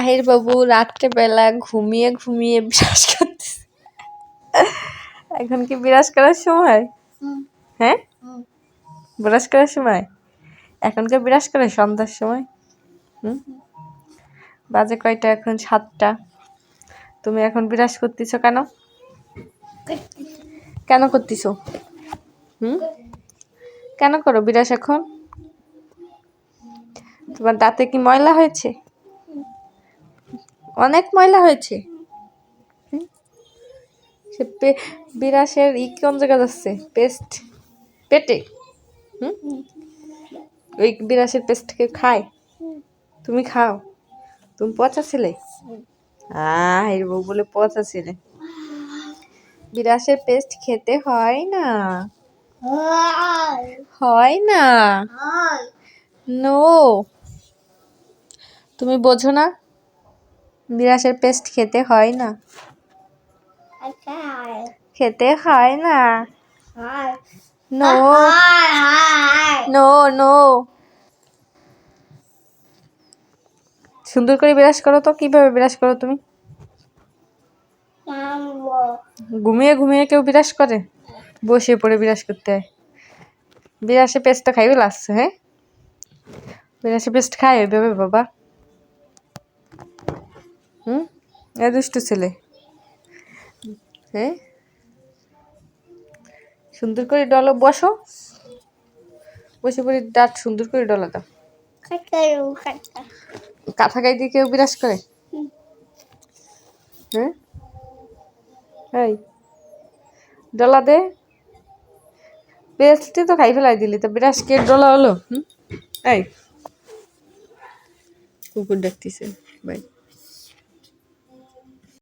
আহির বাবু রাত্রেবেলা ঘুমিয়ে ঘুমিয়ে বিরাজ করতেছে। এখন কি বিরাজ করার সময়? হ্যাঁ, বিরাজ করার সময়? এখন কি বিরাজ করে সন্ধ্যার সময়? বাজে কয়টা এখন? 7টা। তুমি এখন বিরাজ করতেছো কেন? কেন করতেছো? কেন করো বিরাজ এখন? তোমার দাঁতে কি ময়লা হয়েছে? অনেক ময়লা হয়েছে। সে বিরাসের কোন জায়গা যাচ্ছে? পেস্ট পেটে? ওই বিরাসের পেস্ট কে খায়? তুমি খাও? তুমি পচা ছিলে? এর বউ বলে পচা ছিলে। বিরাসের পেস্ট খেতে হয় না, হয় না। নো, তুমি বোঝো না? বিরাসের পেস্ট খেতে হয় না, খেতে হয় না। No no no. সুন্দর করে বিরাজ করো তো। কিভাবে বিরাজ করো তুমি? ঘুমিয়ে ঘুমিয়ে কেউ বিরাজ করে? বসে পড়ে বিরাজ করতে হয়। বিরাসে পেস্টটা খাইবে লাগছে? হ্যাঁ, বিরাসে পেস্ট খায় ওইভাবে বাবা? এ দুষ্টু ছেলে। হ্যাঁ, সুন্দর করে ডলো। বসো, বসে পড়ে দাঁত সুন্দর করে ডলা দাও। কাঁথা গাই দিয়ে কেউ বিরাজ করে? হ্যাঁ, এই ডলা দে। পেস্টটি তো খাই ফেলাই দিলি, তো বিরাজ কে ডলা হলো? এই কুকুর ডাকতেছে। বাই।